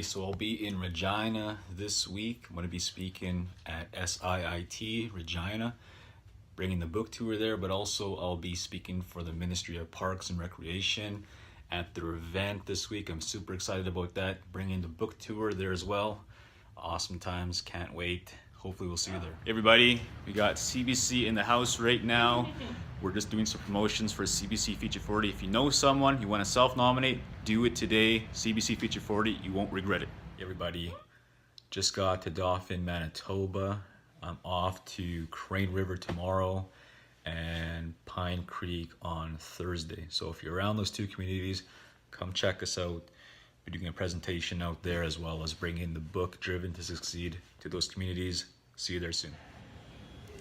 so I'll be in Regina this week. I'm going to be speaking at SIIT Regina, bringing the book tour there, but also I'll be speaking for the Ministry of Parks and Recreation at their event this week. I'm super excited about that, bringing the book tour there as well. Awesome times, can't wait. Hopefully we'll see you there. Everybody, we got CBC in the house right now. We're just doing some promotions for CBC Feature 40. If you know someone, you want to self-nominate, do it today. CBC Feature 40, you won't regret it. Everybody, just got to Dauphin, Manitoba. I'm off to Crane River tomorrow and Pine Creek on Thursday. So if you're around those two communities, come check us out. We're doing a presentation out there as well as bringing the book Driven to Succeed to those communities. See you there soon.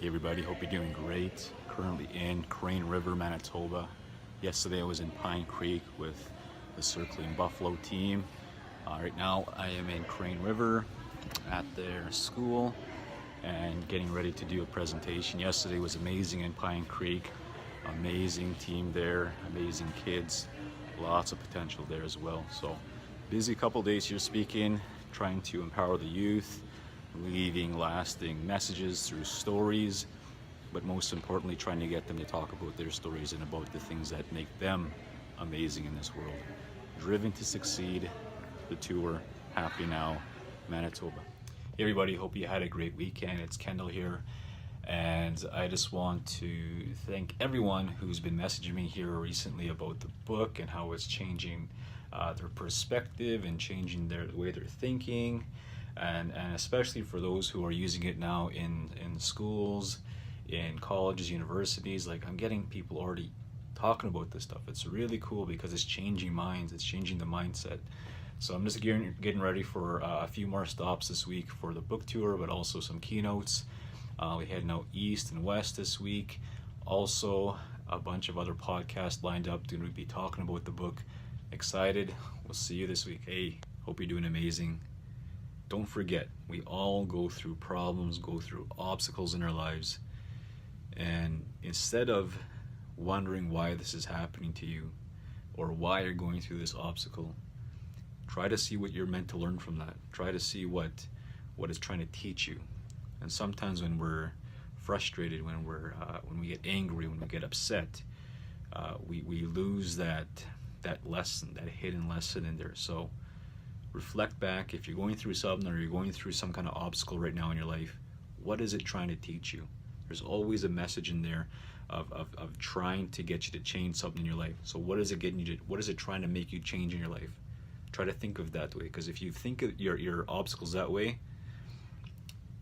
Hey everybody, hope you're doing great. Currently in Crane River, Manitoba. Yesterday I was in Pine Creek with the Circling Buffalo team. Right now I am in Crane River at their school and getting ready to do a presentation. Yesterday was amazing in Pine Creek. Amazing team there, amazing kids. Lots of potential there as well. So busy couple days here speaking, trying to empower the youth, leaving lasting messages through stories, but most importantly trying to get them to talk about their stories and about the things that make them amazing in this world. Driven to Succeed, the tour, happening now, Manitoba. Hey everybody, hope you had a great weekend. It's Kendall here, and I just want to thank everyone who's been messaging me here recently about the book and how it's changing their perspective and changing the way they're thinking, and especially for those who are using it now in schools, in colleges, universities. Like, I'm getting people already talking about this stuff. It's really cool because it's changing minds, it's changing the mindset. So I'm just getting ready for a few more stops this week for the book tour, but also some keynotes. We're heading out east and west this week. Also a bunch of other podcasts lined up to be talking about the book. Excited. We'll see you this week. Hey, hope you're doing amazing. Don't forget, we all go through problems, go through obstacles in our lives. And instead of wondering why this is happening to you or why you're going through this obstacle, try to see what you're meant to learn from that. Try to see what it's trying to teach you. And sometimes when we're frustrated, when we get angry, when we get upset, we lose that lesson, that hidden lesson in there. So reflect back. If you're going through something or you're going through some kind of obstacle right now in your life, what is it trying to teach you? There's always a message in there of trying to get you to change something in your life. So what is it getting you to, what is it trying to make you change in your life? Try to think of that way, because if you think of your obstacles that way,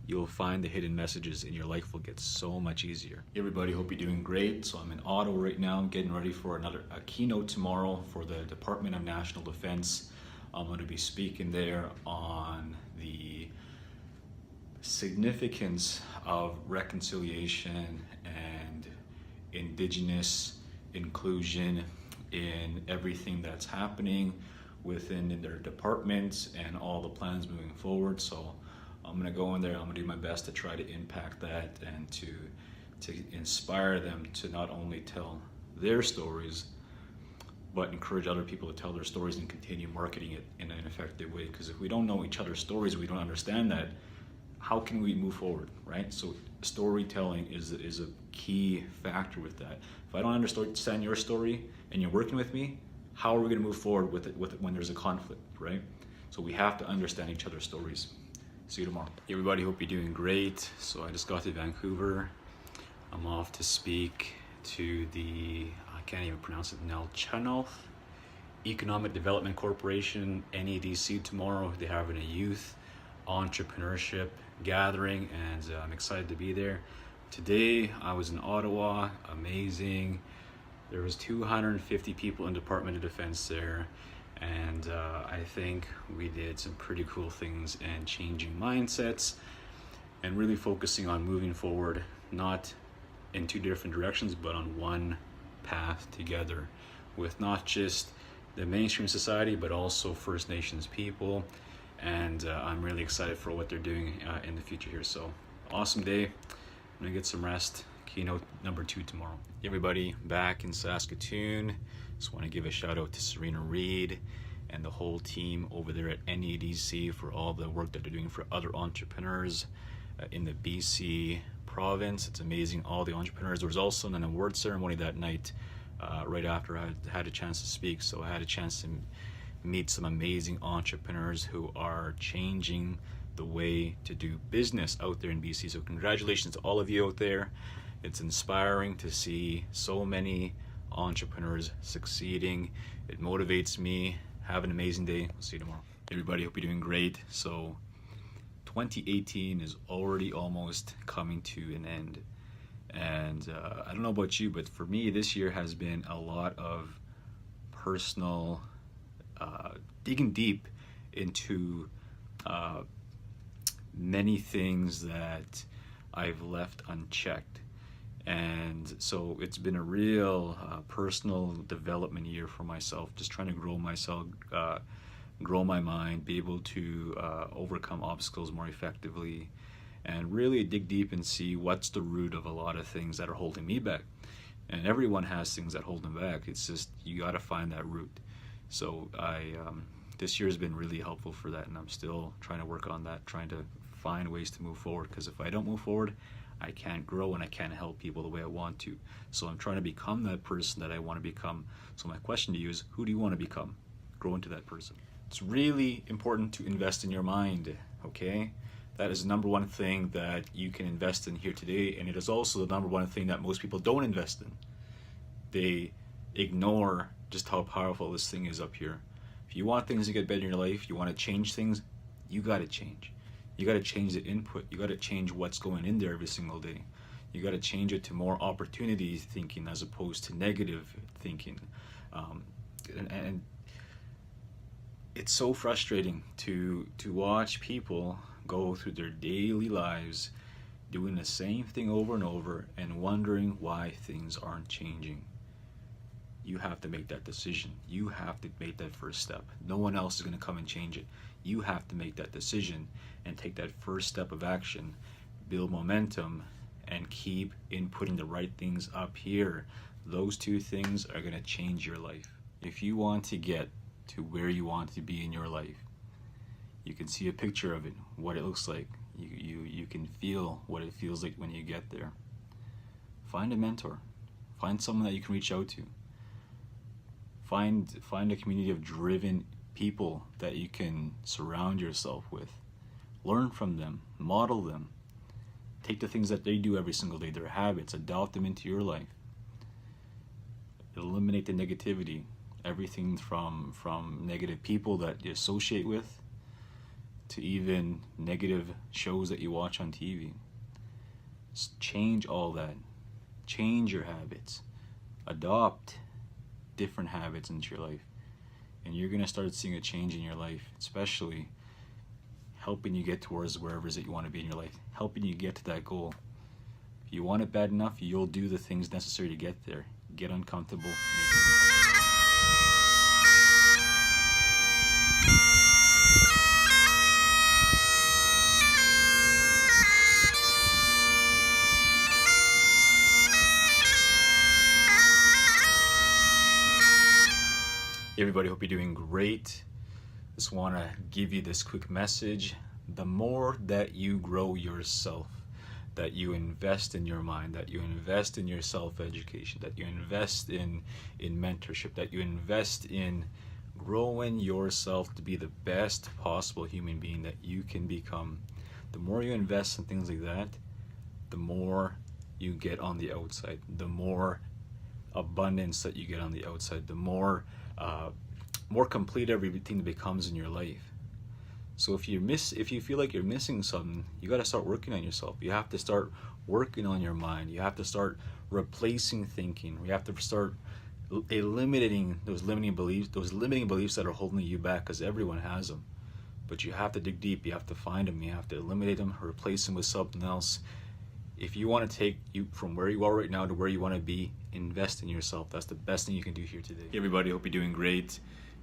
you'll find the hidden messages and your life will get so much easier. Everybody, hope you're doing great. So I'm in Ottawa right now, getting ready for a keynote tomorrow for the Department of National Defense. I'm going to be speaking there on the significance of reconciliation and Indigenous inclusion in everything that's happening within their departments and all the plans moving forward. So I'm going to go in there, I'm going to do my best to try to impact that and to inspire them to not only tell their stories, but encourage other people to tell their stories and continue marketing it in an effective way. Because if we don't know each other's stories, we don't understand that, how can we move forward, right? So storytelling is a key factor with that. If I don't understand your story and you're working with me, how are we going to move forward with it when there's a conflict, right? So we have to understand each other's stories. See you tomorrow. Everybody, hope you're doing great. So I just got to Vancouver. I'm off to speak to the, I can't even pronounce it, Nalchanoth Economic Development Corporation, NEDC, tomorrow. They're having a youth entrepreneurship gathering, and I'm excited to be there. Today I was in Ottawa, amazing. There was 250 people in Department of Defense there, and I think we did some pretty cool things and changing mindsets and really focusing on moving forward, not in two different directions, but on one path together with not just the mainstream society, but also First Nations people. And I'm really excited for what they're doing in the future here. So awesome day. I'm gonna get some rest. Keynote number 2 tomorrow. Everybody back in Saskatoon. Just want to give a shout out to Serena Reid and the whole team over there at NEDC for all the work that they're doing for other entrepreneurs in the BC province. It's amazing, all the entrepreneurs. There was also an award ceremony that night right after I had a chance to speak, so I had a chance to meet some amazing entrepreneurs who are changing the way to do business out there in BC. So congratulations to all of you out there. It's inspiring to see so many entrepreneurs succeeding. It motivates me. Have an amazing day. We'll see you tomorrow. Everybody, hope you're doing great. So 2018 is already almost coming to an end. And I don't know about you, but for me, this year has been a lot of personal digging deep into many things that I've left unchecked. And so it's been a real personal development year for myself, just trying to grow myself, grow my mind, be able to overcome obstacles more effectively, and really dig deep and see what's the root of a lot of things that are holding me back. And everyone has things that hold them back. It's just, you got to find that root. So this year has been really helpful for that, and I'm still trying to work on that, trying to find ways to move forward, because if I don't move forward, I can't grow and I can't help people the way I want to. So I'm trying to become that person that I want to become. So my question to you is, who do you want to become? Grow into that person. It's really important to invest in your mind, okay? That is the number one thing that you can invest in here today, and it is also the number one thing that most people don't invest in. They ignore just how powerful this thing is up here. If you want things to get better in your life, you want to change things, you got to change. You got to change the input. You got to change what's going in there every single day. You got to change it to more opportunity thinking as opposed to negative thinking. And it's so frustrating to watch people go through their daily lives doing the same thing over and over and wondering why things aren't changing. You have to make that decision. You have to make that first step. No one else is going to come and change it. You have to make that decision and take that first step of action, build momentum, and keep inputting the right things up here. Those two things are going to change your life. If you want to get to where you want to be in your life, you can see a picture of it, what it looks like. You can feel what it feels like when you get there. Find a mentor. Find someone that you can reach out to. Find a community of driven people that you can surround yourself with. Learn from them, model them. Take the things that they do every single day, their habits, adopt them into your life. Eliminate the negativity, everything from negative people that you associate with to even negative shows that you watch on TV. Change all that. Change your habits. Adopt different habits into your life. And you're going to start seeing a change in your life, especially helping you get towards wherever it is that you want to be in your life, helping you get to that goal. If you want it bad enough, you'll do the things necessary to get there. Get uncomfortable. Everybody, hope you're doing great. Just want to give you this quick message. The more that you grow yourself, that you invest in your mind, that you invest in your self-education, that you invest in mentorship, that you invest in growing yourself to be the best possible human being that you can become, the more you invest in things like that, the more you get on the outside, the more abundance that you get on the outside, the more complete everything becomes in your life. So if you feel like you're missing something, you got to start working on yourself. You have to start working on your mind. You have to start replacing thinking. You have to start eliminating those limiting beliefs that are holding you back, because everyone has them. But you have to dig deep. You have to find them. You have to eliminate them, replace them with something else. If you want to take you from where you are right now to where you want to be, invest in yourself. That's the best thing you can do here today. Hey everybody, hope you're doing great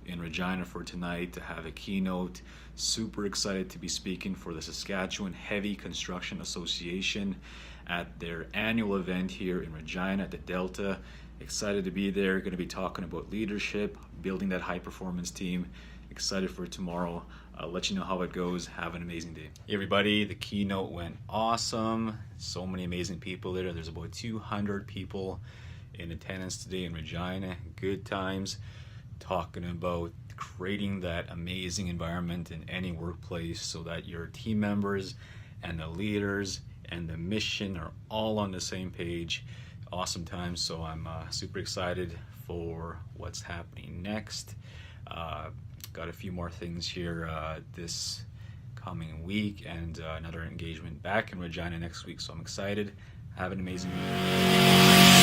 in Regina for tonight to have a keynote. Super excited to be speaking for the Saskatchewan Heavy Construction Association at their annual event here in Regina at the Delta. Excited to be there. Going to be talking about leadership, building that high performance team, Excited for tomorrow. I'll let you know how it goes. Have an amazing day. Hey everybody, the keynote went awesome. So many amazing people there. There's about 200 people in attendance today in Regina. Good times, talking about creating that amazing environment in any workplace so that your team members and the leaders and the mission are all on the same page. Awesome times. So I'm super excited for what's happening next. Got a few more things here this coming week, and another engagement back in Regina next week. So I'm excited. Have an amazing week.